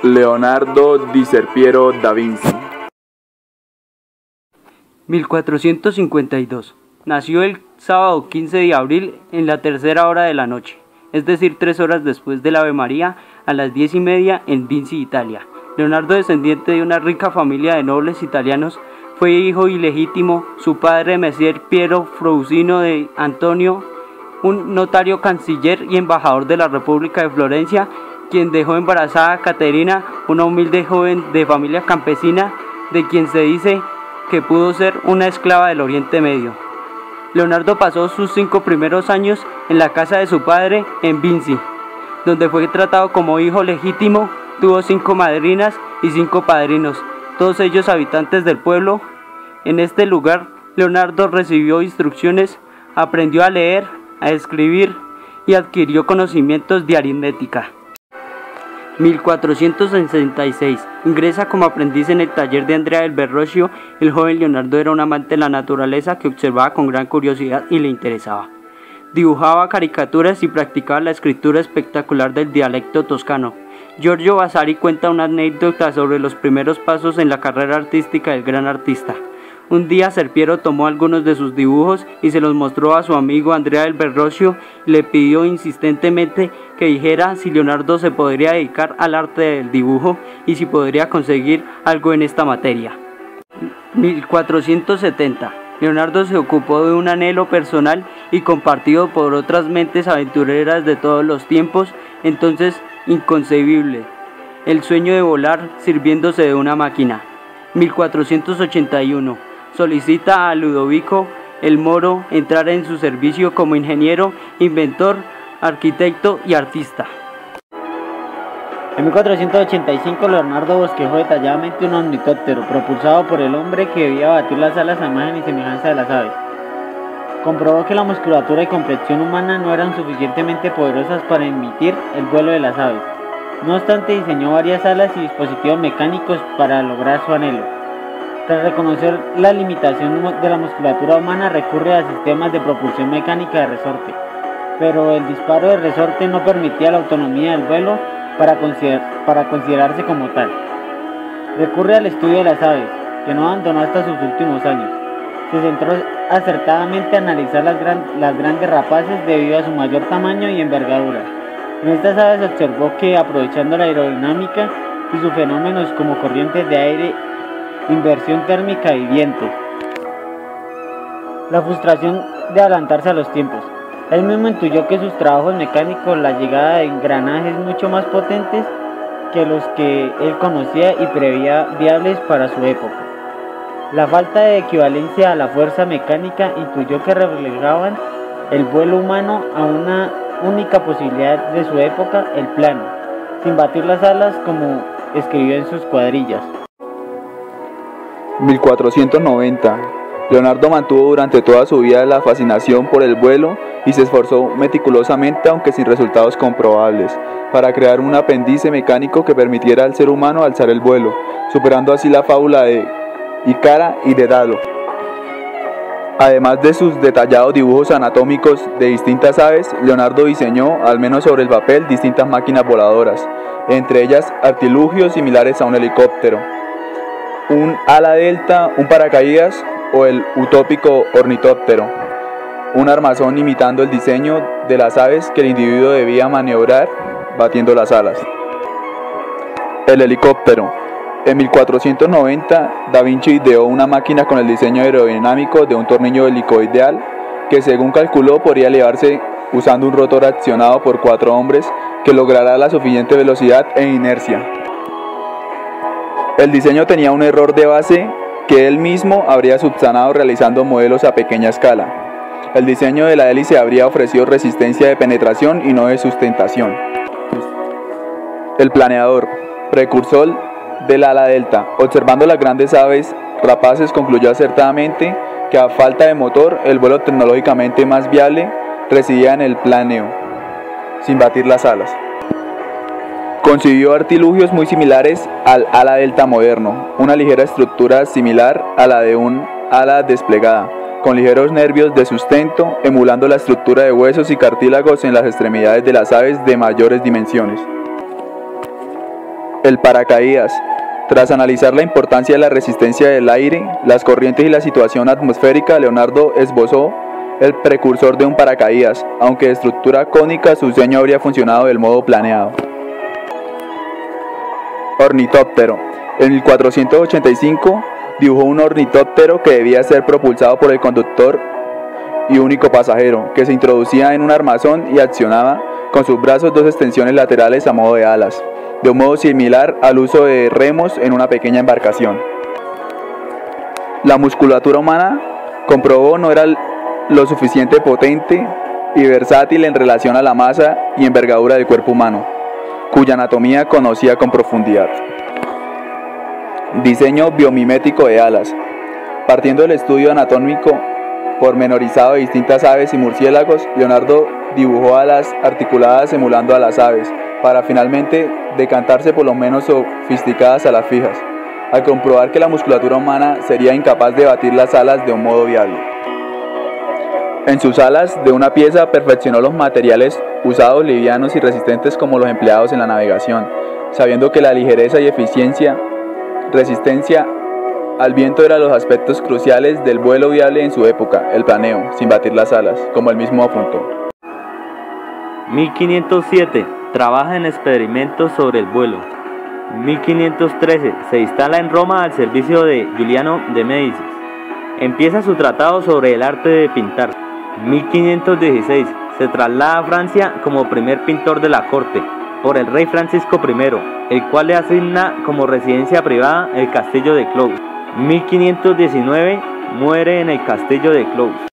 Leonardo di Serpiero da Vinci. 1452. Nació el sábado 15 de abril en la tercera hora de la noche, es decir, 3 horas después del Ave María, a las 10:30 en Vinci, Italia. Leonardo, descendiente de una rica familia de nobles italianos, fue hijo ilegítimo. Su padre, Messer Piero Frousino de Antonio, un notario, canciller y embajador de la República de Florencia, quien dejó embarazada a Caterina, una humilde joven de familia campesina, de quien se dice que pudo ser una esclava del Oriente Medio. Leonardo pasó sus 5 primeros años en la casa de su padre en Vinci, donde fue tratado como hijo legítimo. Tuvo 5 madrinas y 5 padrinos, todos ellos habitantes del pueblo. En este lugar, Leonardo recibió instrucciones, aprendió a leer, a escribir y adquirió conocimientos de aritmética. 1466. Ingresa como aprendiz en el taller de Andrea del Verrocchio. El joven Leonardo era un amante de la naturaleza que observaba con gran curiosidad y le interesaba. Dibujaba caricaturas y practicaba la escritura espectacular del dialecto toscano. Giorgio Vasari cuenta una anécdota sobre los primeros pasos en la carrera artística del gran artista. Un día Serpiero tomó algunos de sus dibujos y se los mostró a su amigo Andrea del Verrocchio y le pidió insistentemente que dijera si Leonardo se podría dedicar al arte del dibujo y si podría conseguir algo en esta materia. 1470. Leonardo se ocupó de un anhelo personal y compartido por otras mentes aventureras de todos los tiempos, entonces inconcebible: el sueño de volar sirviéndose de una máquina. 1481. Solicita a Ludovico el Moro entrar en su servicio como ingeniero, inventor, arquitecto y artista. En 1485 Leonardo bosquejó detalladamente un ornitóptero propulsado por el hombre que debía batir las alas a imagen y semejanza de las aves. Comprobó que la musculatura y complexión humana no eran suficientemente poderosas para emitir el vuelo de las aves. No obstante, diseñó varias alas y dispositivos mecánicos para lograr su anhelo. Tras reconocer la limitación de la musculatura humana, recurre a sistemas de propulsión mecánica de resorte, pero el disparo de resorte no permitía la autonomía del vuelo para considerarse como tal. Recurre al estudio de las aves, que no abandonó hasta sus últimos años. Se centró acertadamente a analizar las grandes rapaces debido a su mayor tamaño y envergadura. En estas aves observó que, aprovechando la aerodinámica y sus fenómenos como corrientes de aire, inversión térmica y viento, la frustración de adelantarse a los tiempos. Él mismo intuyó que sus trabajos mecánicos, la llegada de engranajes mucho más potentes que los que él conocía y preveía viables para su época. La falta de equivalencia a la fuerza mecánica intuyó que relegaban el vuelo humano a una única posibilidad de su época, el plano, sin batir las alas, como escribió en sus cuadrillas. 1490. Leonardo mantuvo durante toda su vida la fascinación por el vuelo y se esforzó meticulosamente, aunque sin resultados comprobables, para crear un apéndice mecánico que permitiera al ser humano alzar el vuelo, superando así la fábula de Ícara y Dédalo. Además de sus detallados dibujos anatómicos de distintas aves, Leonardo diseñó, al menos sobre el papel, distintas máquinas voladoras, entre ellas artilugios similares a un helicóptero, un ala delta, un paracaídas o el utópico ornitóptero, un armazón imitando el diseño de las aves que el individuo debía maniobrar batiendo las alas. El helicóptero. En 1490, Da Vinci ideó una máquina con el diseño aerodinámico de un tornillo helicoidal que, según calculó, podría elevarse usando un rotor accionado por 4 hombres que logrará la suficiente velocidad e inercia. El diseño tenía un error de base que él mismo habría subsanado realizando modelos a pequeña escala. El diseño de la hélice habría ofrecido resistencia de penetración y no de sustentación. El planeador, precursor del ala delta, observando las grandes aves rapaces, concluyó acertadamente que a falta de motor, el vuelo tecnológicamente más viable residía en el planeo, sin batir las alas. Concibió artilugios muy similares al ala delta moderno, una ligera estructura similar a la de un ala desplegada, con ligeros nervios de sustento, emulando la estructura de huesos y cartílagos en las extremidades de las aves de mayores dimensiones. El paracaídas. Tras analizar la importancia de la resistencia del aire, las corrientes y la situación atmosférica, Leonardo esbozó el precursor de un paracaídas, aunque de estructura cónica su diseño habría funcionado del modo planeado. Ornitóptero. En 1485 dibujó un ornitóptero que debía ser propulsado por el conductor y único pasajero, que se introducía en un armazón y accionaba con sus brazos dos extensiones laterales a modo de alas, de un modo similar al uso de remos en una pequeña embarcación. La musculatura humana, comprobó, no era lo suficiente potente y versátil en relación a la masa y envergadura del cuerpo humano, cuya anatomía conocía con profundidad. Diseño biomimético de alas. Partiendo del estudio anatómico pormenorizado de distintas aves y murciélagos, Leonardo dibujó alas articuladas emulando a las aves, para finalmente decantarse por lo menos sofisticadas a las fijas, al comprobar que la musculatura humana sería incapaz de batir las alas de un modo viable. En sus alas de una pieza perfeccionó los materiales usados livianos y resistentes como los empleados en la navegación, sabiendo que la ligereza y resistencia al viento eran los aspectos cruciales del vuelo viable en su época, el planeo, sin batir las alas, como él mismo apuntó. 1507. Trabaja en experimentos sobre el vuelo. 1513. Se instala en Roma al servicio de Giuliano de Médicis. Empieza su tratado sobre el arte de pintar. 1516. Se traslada a Francia como primer pintor de la corte por el rey Francisco I, el cual le asigna como residencia privada el castillo de Clous. 1519. Muere en el castillo de Clous.